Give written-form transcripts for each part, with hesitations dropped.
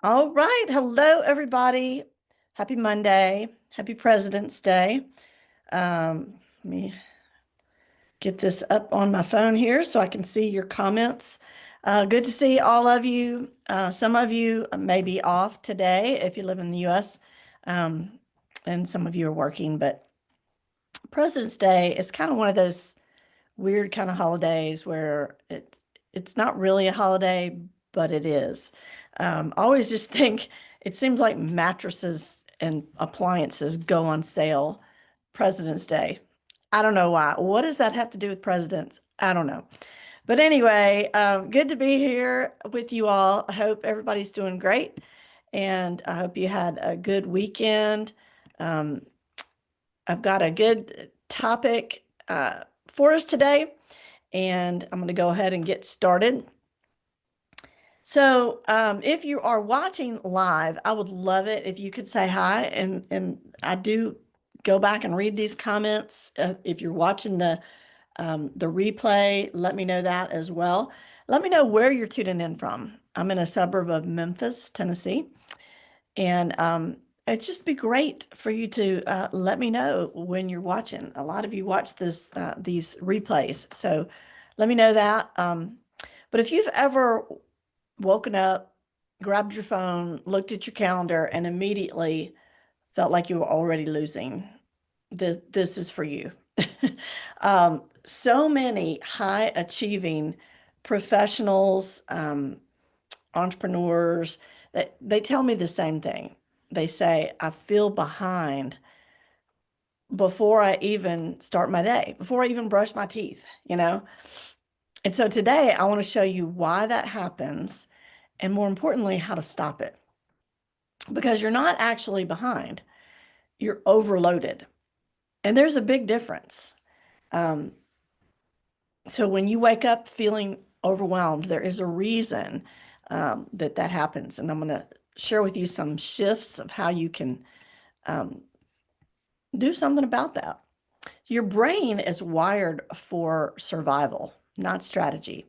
All right. Hello, everybody. Happy Monday. Happy President's Day. Let me get this up on my phone here so I can see your comments. Good to see all of you. Some of you may be off today if you live in the US, um, and some of you are working, but President's Day is kind of one of those weird kind of holidays where it's not really a holiday, but it is. I always just think it seems like mattresses and appliances go on sale President's Day. I don't know why. What does that have to do with presidents? I don't know. But anyway, good to be here with you all. I hope everybody's doing great, and I hope you had a good weekend. Um, I've got a good topic for us today, and I'm going to go ahead and get started. So, if you are watching live, I would love it if you could say hi, and I do go back and read these comments. If you're watching the replay, let me know that as well. Let me know where you're tuning in from. I'm in a suburb of Memphis, Tennessee, and it'd just be great for you to let me know when you're watching. A lot of you watch these replays, so let me know that. But if you've ever woken up, grabbed your phone, looked at your calendar, and immediately felt like you were already losing, this is for you. So many high achieving professionals, entrepreneurs, that they tell me the same thing. They say, I feel behind before I even start my day, before I even brush my teeth. And so today I want to show you why that happens and more importantly, how to stop it. Because you're not actually behind, you're overloaded. And there's a big difference. Um, so when you wake up feeling overwhelmed, there is a reason that happens. And I'm going to share with you some shifts of how you can um, do something about that. Your brain is wired for survival, not strategy.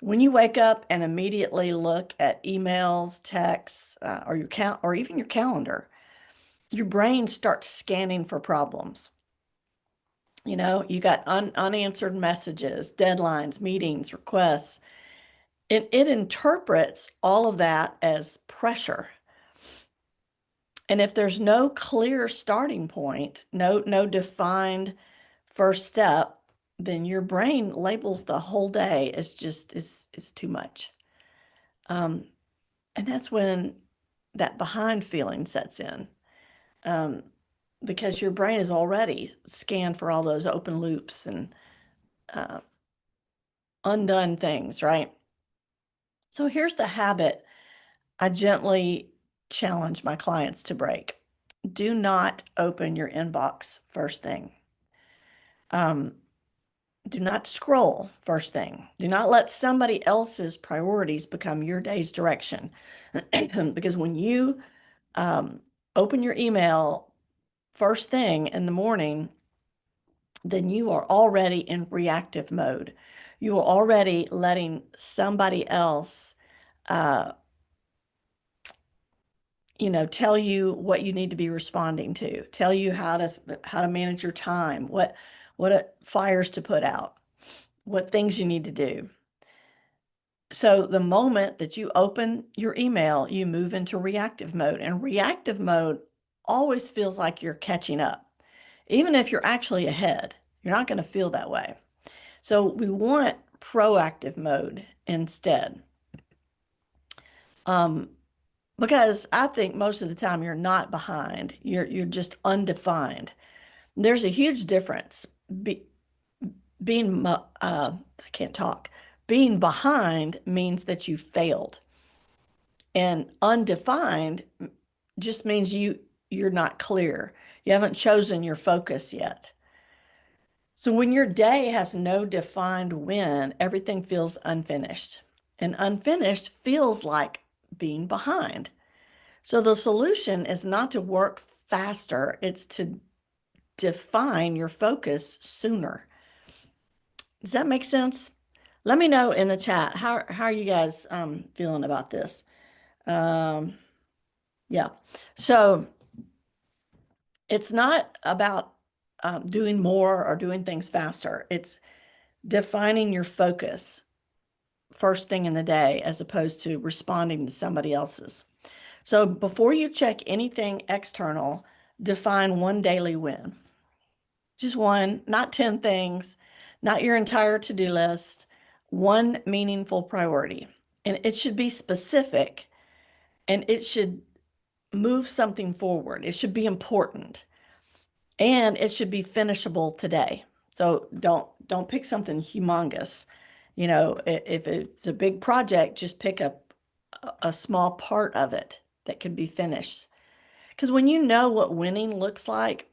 When you wake up and immediately look at emails, texts, or or even your calendar, your brain starts scanning for problems. You got unanswered messages, deadlines, meetings, requests. It interprets all of that as pressure. And if there's no clear starting point, no defined first step, then your brain labels the whole day as just it's too much. Um, and that's when that behind feeling sets in. Um, because your brain is already scanned for all those open loops and uh, undone things, right? So here's the habit I gently challenge my clients to break. Do not open your inbox first thing. Um, do not scroll first thing. Do not let somebody else's priorities become your day's direction. Because when you um, open your email first thing in the morning, then you are already in reactive mode. You are already letting somebody else, uh, tell you what you need to be responding to, tell you how to manage your time, what fires to put out, what things you need to do. So the moment that you open your email, you move into reactive mode, and reactive mode always feels like you're catching up. Even if you're actually ahead, you're not going to feel that way. So we want proactive mode instead. Um, because I think most of the time you're not behind, you're just undefined. There's a huge difference. Being I can't talk. Being behind means that you failed, and undefined just means you're not clear. You haven't chosen your focus yet. So when your day has no defined win, everything feels unfinished. And unfinished feels like being behind. So the solution is not to work faster, it's to define your focus sooner. Does that make sense? Let me know in the chat. How are you guys feeling about this? Um, yeah. So it's not about doing more or doing things faster. It's defining your focus first thing in the day as opposed to responding to somebody else's. So before you check anything external, define one daily win. Just one, not 10 things, not your entire to-do list, one meaningful priority. And it should be specific and it should move something forward. It should be important and it should be finishable today. So don't pick something humongous. You know, if it's a big project, just pick up a small part of it that could be finished. Because when you know what winning looks like,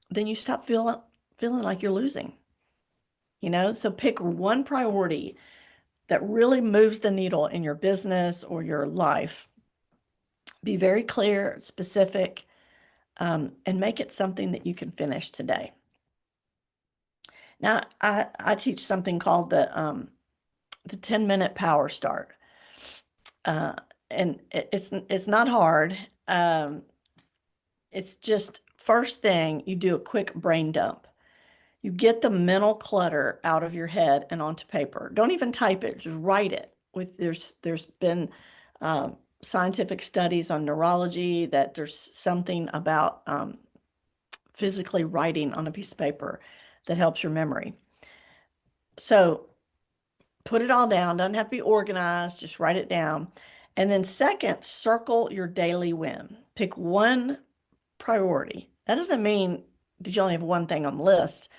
then you stop feeling like you're losing. You know, so pick one priority that really moves the needle in your business or your life. Be very clear, specific, and make it something that you can finish today. Now, I teach something called the 10-minute power start. And it's not hard. It's just first thing you do a quick brain dump. You get the mental clutter out of your head and onto paper. Don't even type it, just write it. There's been scientific studies on neurology that there's something about physically writing on a piece of paper that helps your memory. So put it all down, doesn't have to be organized, just write it down. And then second, circle your daily win. Pick one priority. That doesn't mean that you only have one thing on the list.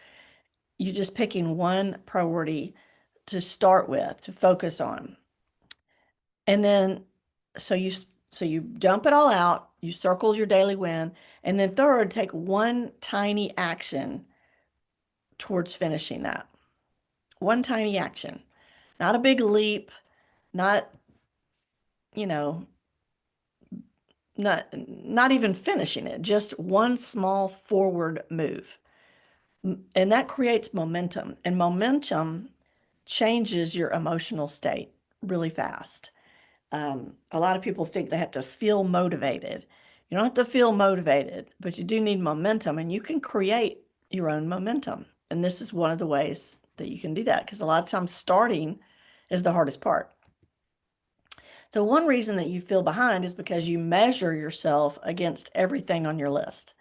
You're just picking one priority to start with, to focus on. And then, so you dump it all out, you circle your daily win, and then third, take one tiny action towards finishing that. One tiny action, not a big leap, not, you know, not even finishing it, just one small forward move. And that creates momentum, and momentum changes your emotional state really fast. A lot of people think they have to feel motivated. You don't have to feel motivated, but you do need momentum, and you can create your own momentum. And this is one of the ways that you can do that, because a lot of times starting is the hardest part. So one reason that you feel behind is because you measure yourself against everything on your list.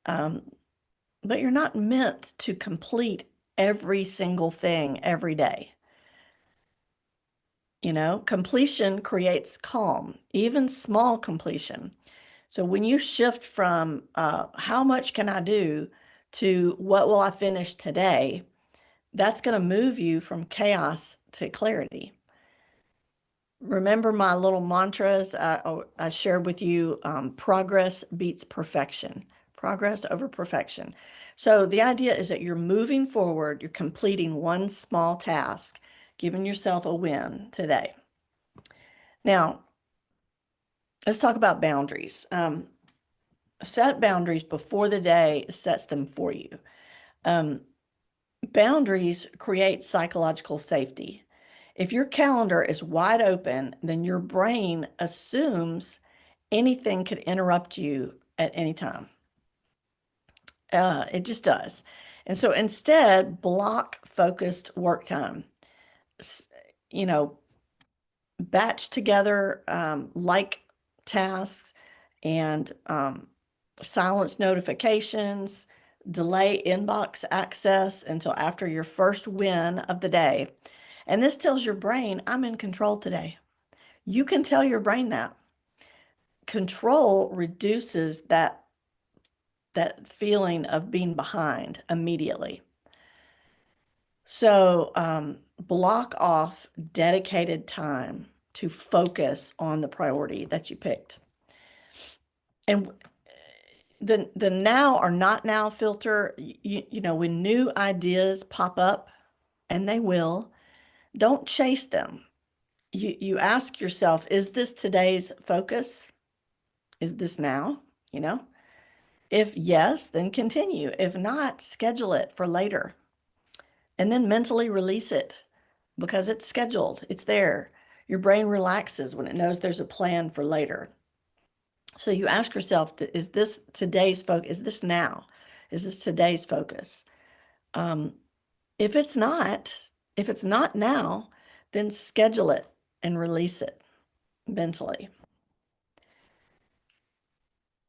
But you're not meant to complete every single thing every day. You know, completion creates calm, even small completion. So when you shift from how much can I do to what will I finish today, that's going to move you from chaos to clarity. Remember my little mantras I shared with you, progress beats perfection, progress over perfection. So the idea is that you're moving forward, you're completing one small task, giving yourself a win today. Now, let's talk about boundaries. Set boundaries before the day sets them for you. Boundaries create psychological safety. If your calendar is wide open, then your brain assumes anything could interrupt you at any time. It just does. And so instead, block focused work time. You know, batch together like tasks and silence notifications, delay inbox access until after your first win of the day. And this tells your brain, I'm in control today. You can tell your brain that. Control reduces that feeling of being behind immediately. So block off dedicated time to focus on the priority that you picked. And the now or not now filter, you know, when new ideas pop up, and they will, don't chase them. You ask yourself, is this today's focus? Is this now? You know, if yes, then continue. If not, schedule it for later. And then mentally release it because it's scheduled. It's there. Your brain relaxes when it knows there's a plan for later. So you ask yourself, is this today's focus? Is this now? Is this today's focus? Um, if it's not, if it's not now, then schedule it and release it mentally.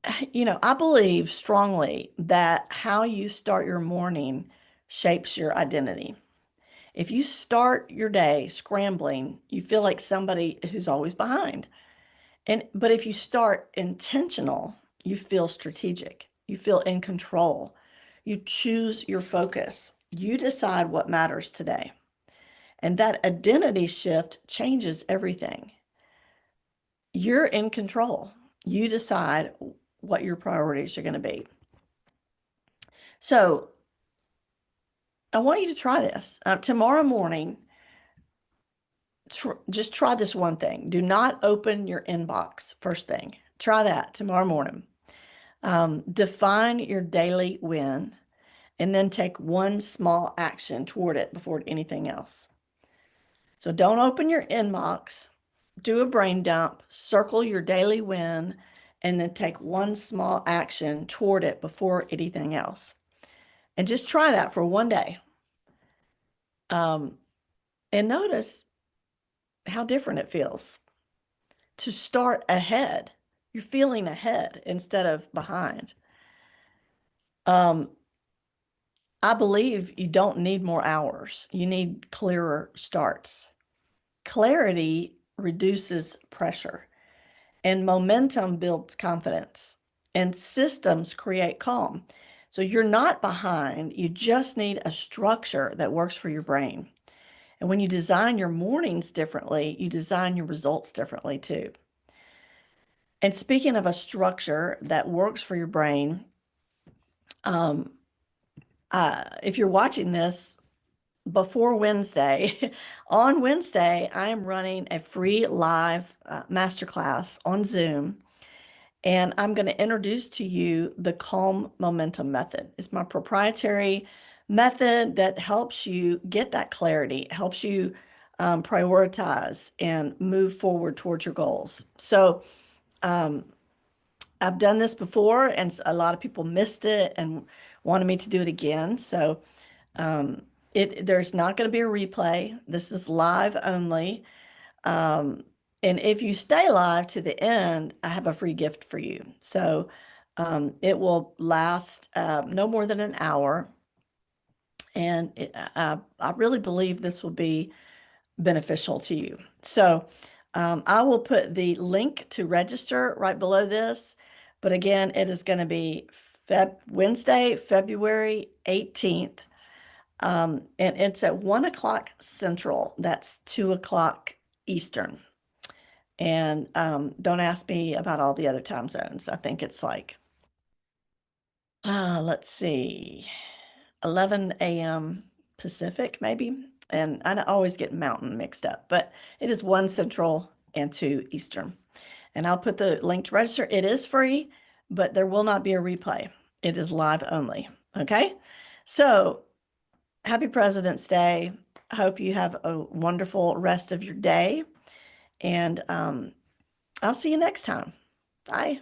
I believe strongly that how you start your morning shapes your identity. If you start your day scrambling, you feel like somebody who's always behind. But if you start intentional, you feel strategic. You feel in control. You choose your focus. You decide what matters today. And that identity shift changes everything. You're in control. You decide what your priorities are going to be. So I want you to try this. Tomorrow morning, just try this one thing. Do not open your inbox first thing. Try that tomorrow morning. Define your daily win and then take one small action toward it before anything else. So don't open your inbox, do a brain dump, circle your daily win, and then take one small action toward it before anything else. And just try that for one day. And notice how different it feels to start ahead. You're feeling ahead instead of behind. I believe you don't need more hours. You need clearer starts. Clarity reduces pressure, and momentum builds confidence, and systems create calm. So you're not behind. You just need a structure that works for your brain. And when you design your mornings differently, you design your results differently too. And speaking of a structure that works for your brain, if you're watching this before Wednesday, on Wednesday, I am running a free live masterclass on Zoom, and I'm going to introduce to you the Calm Momentum Method. It's my proprietary method that helps you get that clarity, helps you prioritize and move forward towards your goals. So, I've done this before, and a lot of people missed it and wanted me to do it again. So there's not going to be a replay. This is live only. And if you stay live to the end, I have a free gift for you. So it will last no more than an hour. And I really believe this will be beneficial to you. So I will put the link to register right below this. But again, it is going to be Wednesday, February 18th. And it's at 1 o'clock Central. That's 2 o'clock Eastern. And don't ask me about all the other time zones. I think it's like, let's see, 11 a.m. Pacific, maybe. And I always get mountain mixed up, but it is 1 Central and 2 Eastern. And I'll put the link to register. It is free, but there will not be a replay. It is live only. Okay. So happy President's Day. I hope you have a wonderful rest of your day. And I'll see you next time. Bye.